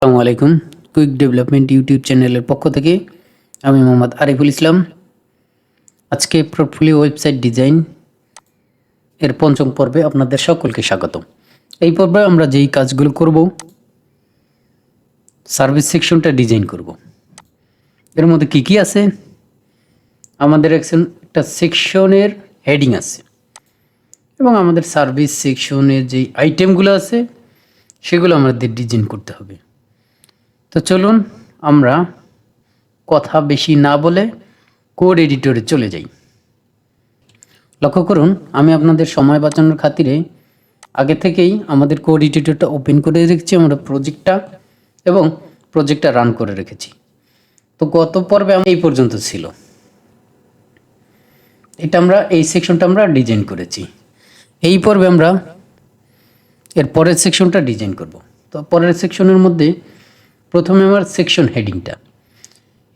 আসসালামু আলাইকুম। Quick development YouTube চ্যানেলের পক্ষ থেকে আমি মোহাম্মদ আরিফুল ইসলাম। আজকে পোর্টফোলিও ওয়েবসাইট ডিজাইন এর পঞ্চম পর্বে আপনাদের সকলকে স্বাগতম। এই পর্বে আমরা যেই কাজগুলো করব, সার্ভিস সেকশনটা ডিজাইন করব। এর মধ্যে কি কি আছে? আমাদের একটা সেকশনের হেডিং আছে এবং আমাদের সার্ভিস সেকশনের যে আইটেমগুলো আছে সেগুলো আমাদের ডিজাইন করতে হবে। তো চলুন আমরা কথা বেশি না বলে কোড এডিটরে চলে যাই। লক্ষ্য করুন, আমি আপনাদের সময় বাঁচানোর খাতিরে আগে থেকেই আমাদের কোড এডিটরটা ওপেন করে রেখেছি, আমরা প্রজেক্টটা এবং প্রজেক্টটা রান করে রেখেছি। তো গত পর্বে এই পর্যন্ত ছিল, এই সেকশনটা আমরা ডিজাইন করেছি। এই পর্বে আমরা এর পরের সেকশনটা ডিজাইন করব। তো পরের সেকশনের মধ্যে প্রথমে আমার সেকশন হেডিংটা,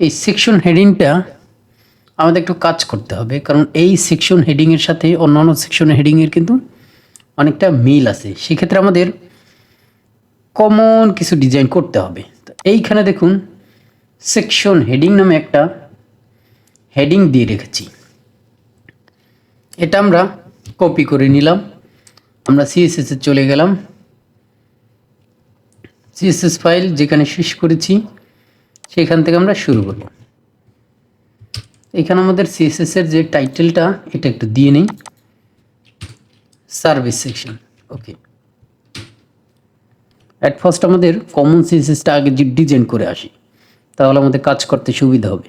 এই সেকশন হেডিংটা আমাদের একটু কাজ করতে হবে, কারণ এই সেকশন হেডিংয়ের সাথে অন্যান্য সেকশন হেডিংয়ের কিন্তু অনেকটা মিল আছে। সেক্ষেত্রে আমাদের কমন কিছু ডিজাইন করতে হবে। তো এইখানে দেখুন, সেকশন হেডিং নামে একটা হেডিং দিয়ে রেখেছি। এটা আমরা কপি করে নিলাম, আমরা সিএসএসে চলে গেলাম। সিএসএস ফাইল যেখানে শেষ করেছি সেখান থেকে আমরা শুরু করব। এখানে আমাদের সিএসএস এর যে টাইটেলটা এটা একটু দিয়ে নেই, service section. Okay, at first আমাদের কমন সিএসএসটা আগে ডিজাইন করে আসি, তাহলে আমাদের কাজ করতে সুবিধা হবে।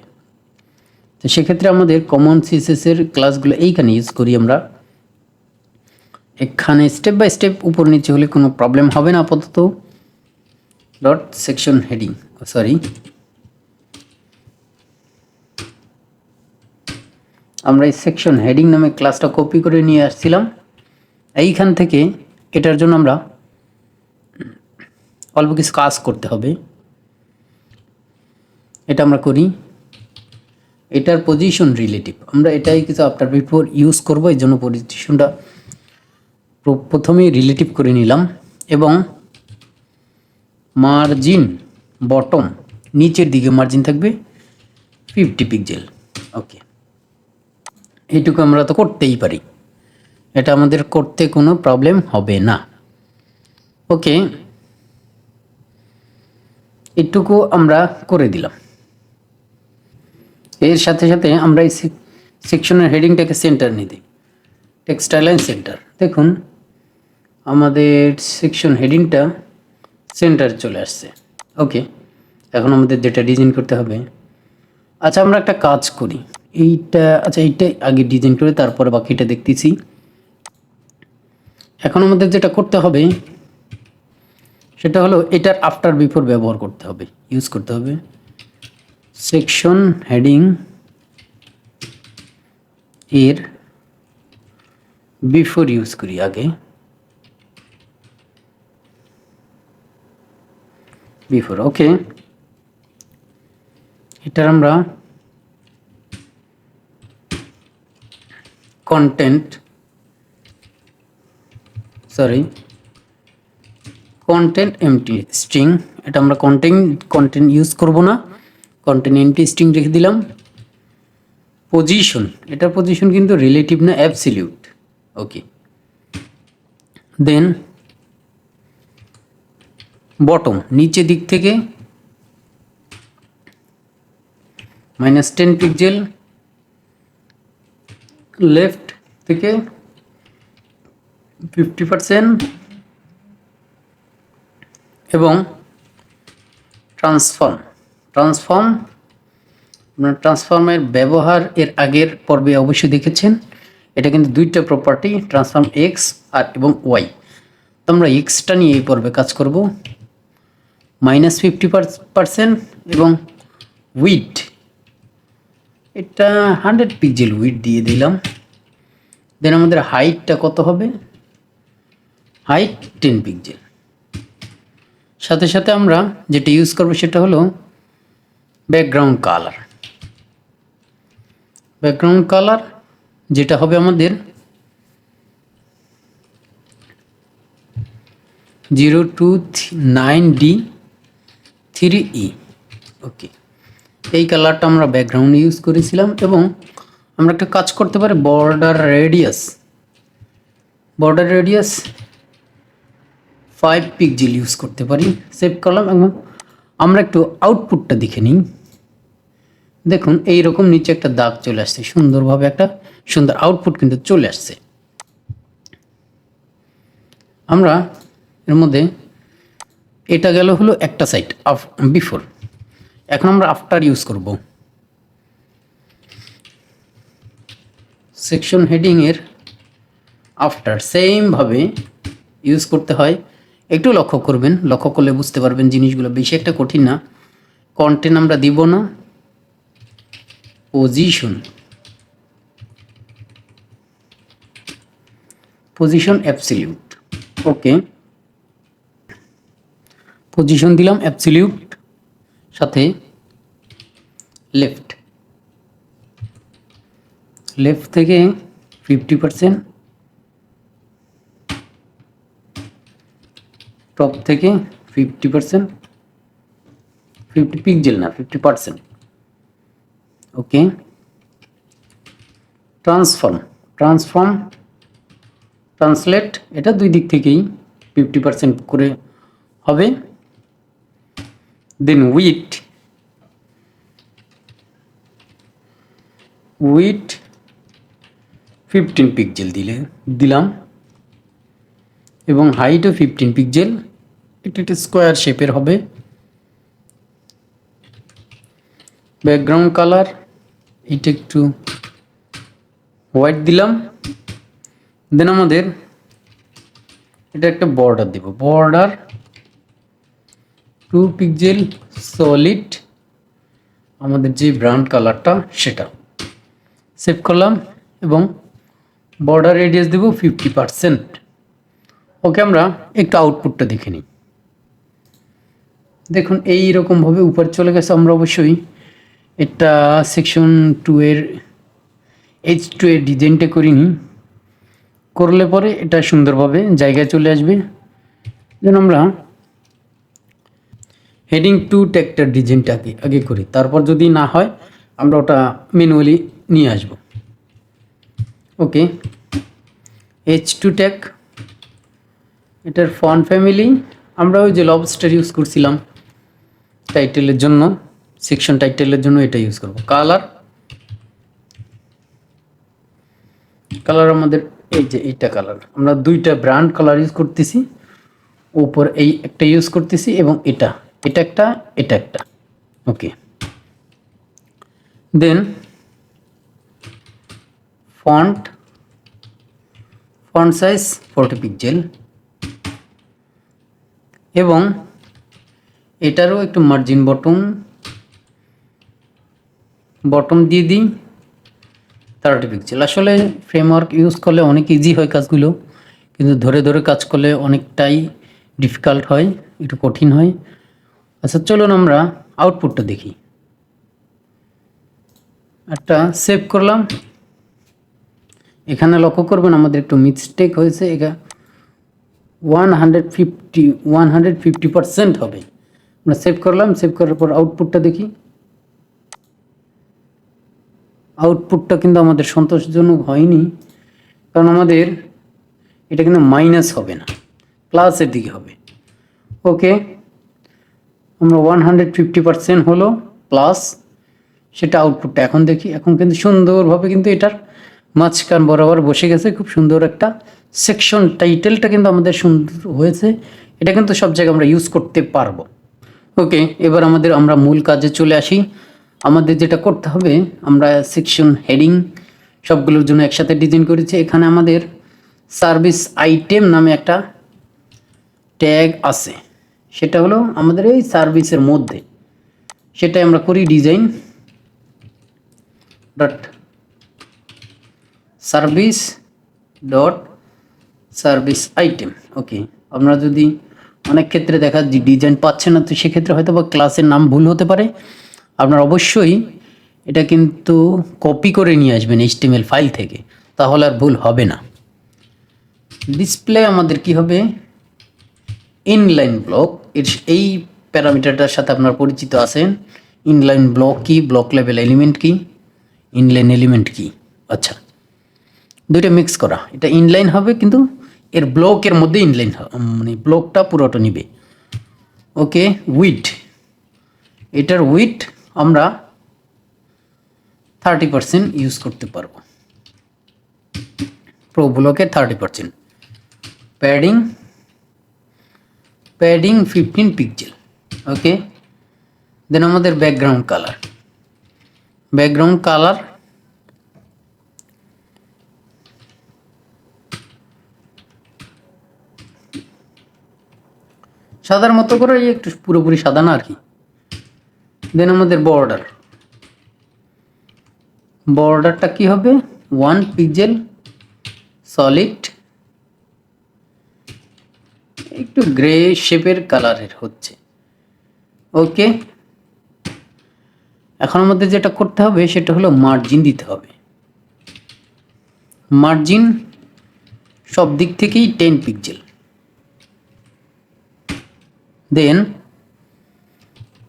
তো সেক্ষেত্রে আমাদের কমন সিএসএস এর ক্লাসগুলো এইখানে ইউজ করি আমরা। এখানে স্টেপ বাই স্টেপ উপর নিচে হলে কোনো প্রবলেম হবে না। আপাতত ডট সেকশন হেডিং, আমরা এই সেকশন হেডিং নামে ক্লাসটা কপি করে নিয়ে আসছিলাম। এইখান থেকে এটার জন্য আমরা অল্প কিছু কাজ করতে হবে। এটা আমরা করি, এটার পজিশন রিলেটিভ, আমরা এটাই কিছু আফটার বিফোর ইউজ করব, এই জন্য পজিশনটা প্রথমেই রিলেটিভ করে নিলাম। এবং মার্জিন বটম, নিচের দিকে মার্জিন থাকবে 50 পিক্সেল। ওকে, এইটুকু আমরা তো করতেই পারি, এটা আমাদের করতে কোনো প্রবলেম হবে না। ওকে, এটুকু আমরা করে দিলাম। এর সাথে সাথে আমরা এই সেকশনের হেডিংটাকে সেন্টার নিয়ে দিই, টেক্সটাইল অ্যান্ড সেন্টার। দেখুন আমাদের সেকশন হেডিংটা সেন্টার চলে আসছে। ওকে, এখন আমাদের যেটা ডিজাইন করতে হবে, আচ্ছা আমরা একটা কাজ করি, এইটাই আগে ডিজাইন করে তারপরে বাকিটা দেখতেছি। এখন আমাদের যেটা করতে হবে সেটা হলো এটার আফটার বিফোর ব্যবহার করতে হবে, ইউজ করতে হবে। সেকশন হেডিং এর বিফোর ইউজ করি আগে, বিফোর। ওকে, এটার আমরা কন্টেন্ট এমটি স্ট্রিং, এটা আমরা কন্টেন্ট ইউজ করব না, কন্টেন্ট এমটি স্ট্রিং রেখে দিলাম। পজিশন, এটার পজিশন কিন্তু রিলেটিভ না, অ্যাবসলিউট। ওকে, দেন বটম, নিচে দিক থেকে -10 পিক্সেল, লেফট থেকে 50%, এবং ট্রান্সফর্মের ব্যবহার এর আগের পর্বে অবশ্যই দেখেছেন। এটা কিন্তু দুইটা প্রপার্টি, ট্রান্সফর্ম এক্স আর এবং ওয়াই। তো আমরা এক্সটা নিয়ে এই পর্বে কাজ করব। -50% এবং উইড, এটা 100 পিক্সেল উইড দিয়ে দিলাম। দেন আমাদের হাইটটা কত হবে? Height 10 pixel. সাথে সাথে আমরা যেটা ইউজ করব সেটা হলো ব্যাকগ্রাউন্ড কালার, যেটা হবে আমাদের 029D 3E। ওকে, এই কালারটা আমরা ব্যাকগ্রাউন্ড ইউজ করেছিলাম এবং আমরা একটা কাজ করতে পারি, বর্ডার রেডিয়াস 5 পিক্সেল ইউজ করতে পারি। সেভ করলাম এবং আমরা একটু আউটপুটটা দেখে নিই। দেখুন এইরকম নিচে একটা দাগ চলে আসছে, সুন্দরভাবে একটা সুন্দর আউটপুট কিন্তু চলে আসছে। আমরা এর মধ্যে এটা গেল হলো একটা সাইড বিফোর, এখন আমরা আফটার ইউজ করব। সেকশন হেডিংয়ের আফটার সেমভাবে ইউজ করতে হয়, একটু লক্ষ্য করবেন, লক্ষ্য করলে বুঝতে পারবেন জিনিসগুলো বেশি একটা কঠিন না। কন্টেন্ট আমরা দিব না, পজিশন অ্যাবসলিউট। ওকে, পজিশন দিলাম অ্যাবসলিউট, সাথে লেফট থেকে 50%, টপ থেকে 50%, 50 পিক্সেল না 50%। ওকে, ট্রান্সলেট এটা দুই দিক থেকেই 50% করে হবে। দেন উইডথ 15 পিক্সেল দিলাম এবং হাইটও 15 পিক্সেল। এটা একটা স্কোয়ার শেপের হবে। ব্যাকগ্রাউন্ড কালার এটা একটু হোয়াইট দিলাম। দেন আমাদের এটা একটা বর্ডার দেব, বর্ডার 2 পিক্সেল সলিড, আমাদের যে ব্রাউন কালারটা সেটা। সেভ করলাম এবং বর্ডার রেডিয়াস দেব 50%। ওকে, আমরা একটু আউটপুটটা দেখে নিই। দেখুন এই রকমভাবে উপরে চলে গেছে। আমরা অবশ্যই এটা সেকশন 2 এর H2 এর ডিজাইনটা করিনি, করলে পরে এটা সুন্দরভাবে জায়গায় চলে আসবে। যেন আমরা হেডিং 2 ট্যাগটার ডিজাইনটা আগে করি, তারপর যদি না হয় আমরা ওটা ম্যানুয়ালি নিয়ে আসব। ওকে, H2 ট্যাগ, এটার ফন্ট ফ্যামিলি আমরা ওই যে লবস্টার ইউজ করছিলাম টাইটেলের জন্য, সেকশন টাইটেলের জন্য এটা ইউজ করব। কালার আমাদের এই যে এইটা কালার, আমরা দুইটা ব্র্যান্ড কালার ইউজ করতেছি, উপর এই একটা ইউজ করতেছি এবং এটা একটা। ওকে, দেন ফন্ট সাইজ 40 পিক্সেল এবং এটারও একটু মার্জিন বটম দিয়ে দিই 30 পিক্সেল। আসলে ফ্রেমওয়ার্ক ইউজ করলে অনেক ইজি হয় কাজগুলো, কিন্তু ধরে ধরে কাজ করলে অনেকটাই ডিফিকাল্ট হয়, একটু কঠিন হয়। আচ্ছা চলুন আমরা আউটপুটটা দেখি। একটা সেভ করলাম। এখানে লক্ষ্য করবেন আমাদের একটু মিস্টেক হয়েছে, এটা 150% হবে। আমরা সেভ করলাম, সেভ করার পর আউটপুটটা দেখি। আউটপুটটা কিন্তু আমাদের সন্তোষজনক হয়নি, কারণ আমাদের এটা কিন্তু মাইনাস হবে না, প্লাসের দিকে হবে। ওকে, আমরা 150% হলো প্লাস, সেটা আউটপুটটা এখন দেখি। এখন কিন্তু সুন্দরভাবে কিন্তু এটার মাঝখান বরাবর বসে গেছে, খুব সুন্দর একটা সেকশন টাইটেলটা কিন্তু আমাদের সুন্দর হয়েছে। এটা কিন্তু সব জায়গায় আমরা ইউজ করতে পারবো। ওকে, এবার আমরা মূল কাজে চলে আসি। আমাদের যেটা করতে হবে, আমরা সেকশন হেডিং সবগুলোর জন্য একসাথে ডিজাইন করেছি। এখানে আমাদের সার্ভিস আইটেম নামে একটা ট্যাগ আছে, সেটা হলো আমাদের এই সার্ভিসের মধ্যে, সেটাই আমরা করি ডিজাইন ডট সার্ভিস আইটেম। ওকে, আমরা যদি অনেক ক্ষেত্রে দেখা ডিজাইন পাচ্ছে না, তো সেক্ষেত্রে হয়তো বা ক্লাসের নাম ভুল হতে পারে। আপনার অবশ্যই এটা কিন্তু কপি করে নিয়ে আসবেন HTML ফাইল থেকে, তাহলে আর ভুল হবে না। ডিসপ্লে আমাদের কি হবে, ইনলাইন ব্লক, এই প্যারামিটারটার সাথে আপনার পরিচিত আছেন। ইনলাইন ব্লক কি, ব্লক লেভেল এলিমেন্ট কি, ইনলাইন এলিমেন্ট কি। আচ্ছা, দুইটা মিক্স করা, এটা ইনলাইন হবে কিন্তু এর ব্লকের মধ্যে ইনলাইন মানে ব্লকটা পুরোটা নিবে। ওকে, উইথ, এটার উইথ আমরা 30% ইউজ করতে পারবো, প্রো ব্লকের 30%। Padding 15 pixel. ওকে, দেন আমাদের ব্যাকগ্রাউন্ড কালার সাদার মতো করে, একটু পুরোপুরি সাদা না আর কি। দেন আমাদের বর্ডারটা কি হবে, 1 পিক্সেল সলিড, একটু গ্রে শেপের কালারের হচ্ছে। ওকে, এখন আমাদের যেটা করতে হবে সেটা হলো মার্জিন দিতে হবে। মার্জিন সব দিক থেকেই 10 পিক্সেল। দেন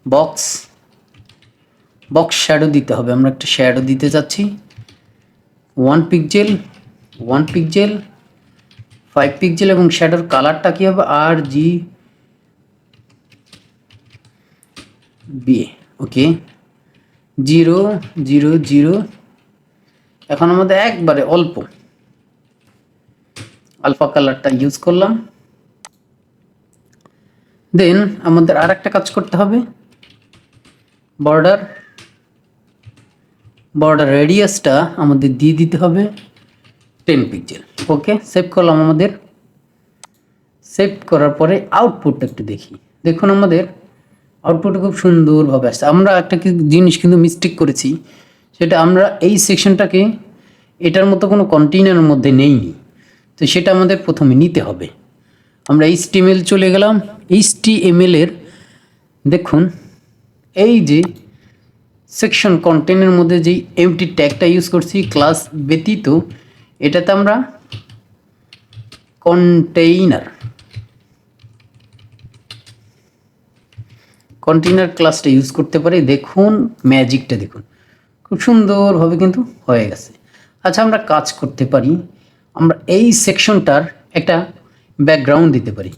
বক্স শ্যাডো দিতে হবে, আমরা একটা শ্যাডো দিতে চাচ্ছি 1 পিক্সেল 5 পিক্সেল, এবং শ্যাডোর কালারটা কি হবে RGB। ওকে, 0 0 0। এখন আমাদের একবারে অল্প আলফা কালারটা ইউজ করলাম। দেন আমাদের আর একটা কাজ করতে হবে, বর্ডার রেডিয়াসটা আমাদের দিয়ে দিতে হবে 10 পিক্সেল। ওকে, সেভ করলাম। আমাদের সেভ করার পরে আউটপুটটা একটু দেখি। দেখুন আমাদের আউটপুটটা খুব সুন্দরভাবে আসছে। আমরা একটা জিনিস কিন্তু মিস্টেক করেছি, সেটা আমরা এই সেকশনটাকে এটার মতো কোনো কন্টেইনারের মধ্যে নেইনি, তো সেটা আমাদের প্রথমে নিতে হবে। আমরা HTML চলে গেলাম, HTML এর দেখুন এই যে সেকশন কন্টেন্টের মধ্যে যেই এমটি ট্যাগটা ইউজ করছি ক্লাস ব্যতীত, এটাতে আমরা কন্টেইনার ক্লাসটা ইউজ করতে পারি। দেখুন ম্যাজিকটা দেখুন, খুব সুন্দরভাবে কিন্তু হয়ে গেছে। আচ্ছা, আমরা কাজ করতে পারি, আমরা এই সেকশনটার একটা ব্যাকগ্রাউন্ড দিতে পারি।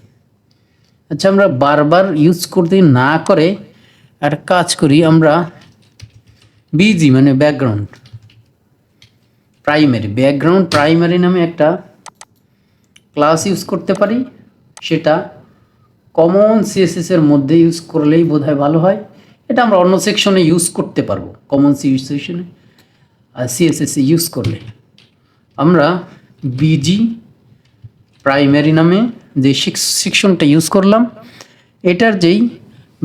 আচ্ছা, আমরা বারবার ইউজ করতে না করে একটা কাজ করি, আমরা বিজি মানে ব্যাকগ্রাউন্ড প্রাইমারি নামে একটা ক্লাস ইউজ করতে পারি। সেটা কমন সিএসএস এর মধ্যে ইউজ করলেই বোধহয় ভালো হয়। এটা আমরা অন্য সেকশনে ইউজ করতে পারবো, কমন সেকশনে আর সিএসএস ইউজ করলে। আমরা বিজি প্রাইমারি নামে যে সেকশনটা ইউজ করলাম, এটার যেই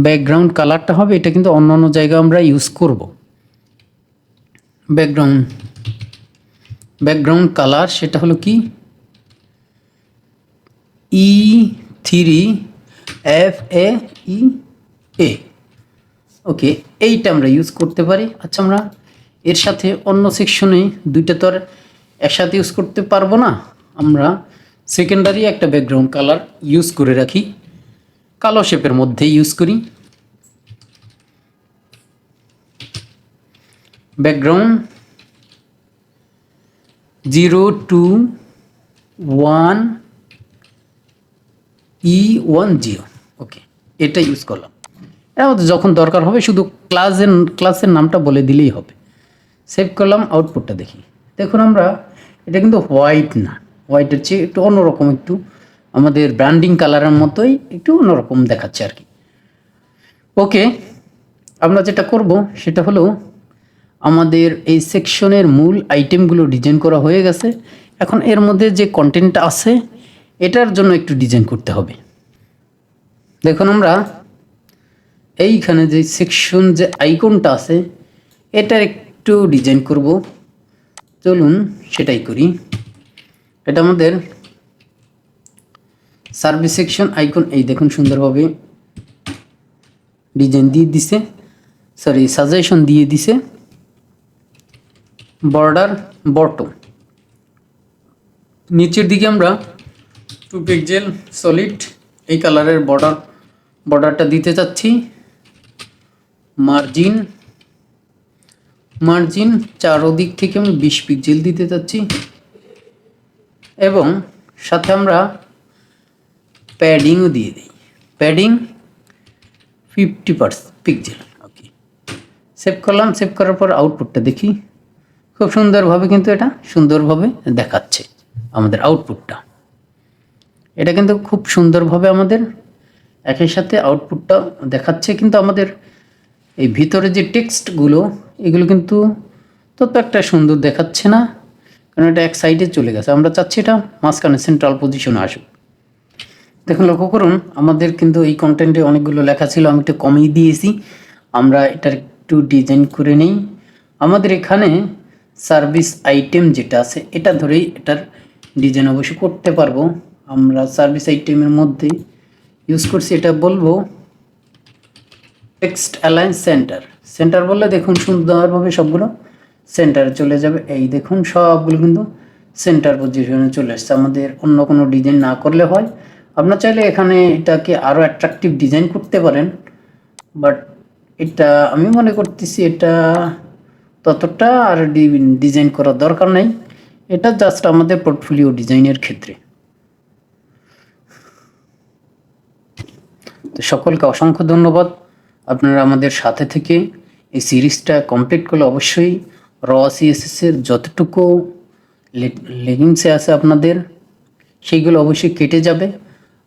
ব্যাকগ্রাউন্ড কালারটা হবে এটা কিন্তু অন্য অন্য জায়গায় আমরা ইউজ করব। ব্যাকগ্রাউন্ড কালার সেটা হলো কি E3FAEA। ওকে, এইটা আমরা ইউজ করতে পারি। আচ্ছা, আমরা এর সাথে অন্য সেকশনে দুইটা তো আর একসাথে ইউজ করতে পারবো না, আমরা সেকেন্ডারি একটা ব্যাকগ্রাউন্ড কালার ইউজ করে রাখি, কালো শেপের মধ্যে ইউজ করি। Background 021E10। ওকে, এটা ইউজ করলাম। আমাদের যখন দরকার হবে শুধু ক্লাসের নামটা বলে দিলেই হবে। সেভ করলাম, আউটপুটটা দেখি। দেখুন আমরা এটা কিন্তু হোয়াইট না, হোয়াইটের চেয়ে একটু অন্যরকম, একটু আমাদের ব্র্যান্ডিং কালারের মতোই একটু অন্যরকম দেখাচ্ছে আর কি। ওকে, আমরা যেটা করব সেটা হলো আমাদের এই সেকশনের মূল আইটেমগুলো ডিজাইন করা হয়ে গেছে। এখন এর মধ্যে যে কন্টেন্টটা আছে এটার জন্য একটু ডিজাইন করতে হবে। দেখুন আমরা এইখানে যে সেকশন যে আইকনটা আছে এটার একটু ডিজাইন করব, চলুন সেটাই করি। এটা আমাদের সার্ভিস সেকশন আইকন, এই দেখুন সুন্দরভাবে ডিজাইন দিয়ে দিছে, সাজেশন দিয়ে দিছে। বর্ডার বটম, নিচের দিকে আমরা 2 পিক্সেল সলিড এই কালারের বর্ডার বর্ডারটা দিতে চাচ্ছি মার্জিন চারদিক থেকে আমি 20 পিক্সেল দিতে চাচ্ছি এবং সাথে আমরা প্যাডিংও দিয়ে দিই, প্যাডিং 50 পিক্সেল। ওকে, সেভ করলাম। সেভ করার পর আউটপুটটা দেখি। খুব সুন্দরভাবে কিন্তু এটা সুন্দরভাবে দেখাচ্ছে আমাদের আউটপুটটা। এটা কিন্তু খুব সুন্দরভাবে আমাদের একই সাথে আউটপুটটা দেখাচ্ছে, কিন্তু আমাদের এই ভিতরে যে টেক্সটগুলো এগুলো কিন্তু তত একটা সুন্দর দেখাচ্ছে না, কারণ এটা এক সাইডে চলে গেছে। আমরা চাচ্ছি এটা মাঝখানে সেন্ট্রাল পজিশনে আসুক। দেখুন, লক্ষ্য করুন, আমাদের কিন্তু এই কন্টেন্টে অনেকগুলো লেখা ছিল, আমি একটু কমিয়ে দিয়েছি। আমরা এটার একটু ডিজাইন করে নিই। আমাদের এখানে সার্ভিস আইটেম যেটা আছে এটা ধরেই এটার ডিজাইন অবশ্যই করতে পারবো। আমরা সার্ভিস আইটেমের মধ্যে ইউজ করছি, এটা বলবো টেক্সট অ্যালাইন সেন্টার বললে দেখুন সুন্দরভাবে সবগুলো সেন্টারে চলে যাবে। এই দেখুন সবগুলো কিন্তু সেন্টার পজিশনে চলে আসছে। আমাদের অন্য কোনো ডিজাইন না করলে হয়। আপনার চাইলে এখানে এটাকে আরও অ্যাট্রাকটিভ ডিজাইন করতে পারেন, বাট এটা আমি মনে করতেছি এটা ততটা আর ডিজাইন করার দরকার নাই। এটা জাস্ট আমাদের পোর্টফোলিও ডিজাইনের ক্ষেত্রে। তো সকলকে অসংখ্য ধন্যবাদ, আপনারা আমাদের সাথে থেকে এই সিরিজটা কমপ্লিট করলে অবশ্যই র সিএসএসের যতটুকু লেগিংসে আছে আপনাদের সেইগুলো অবশ্যই কেটে যাবে,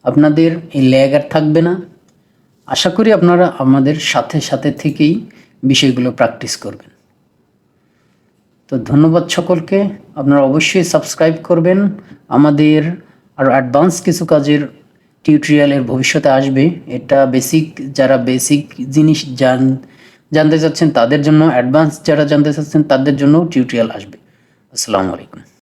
আপনাদের এই ল্যাগ আর থাকবে না। আশা করি আপনারা আমাদের সাথে থেকেই বিষয়গুলো প্র্যাকটিস করবেন। তো ধন্যবাদ সকলকে। আপনারা অবশ্যই সাবস্ক্রাইব করবেন। আমাদের আরও অ্যাডভান্স কিছু কাজের টিউটোরিয়ালের ভবিষ্যতে আসবে। এটা বেসিক, যারা বেসিক জিনিস জানতে চাচ্ছেন তাদের জন্য, অ্যাডভান্স যারা জানতে চাচ্ছেন তাদের জন্য টিউটোরিয়াল আসবে। আসসালামু আলাইকুম।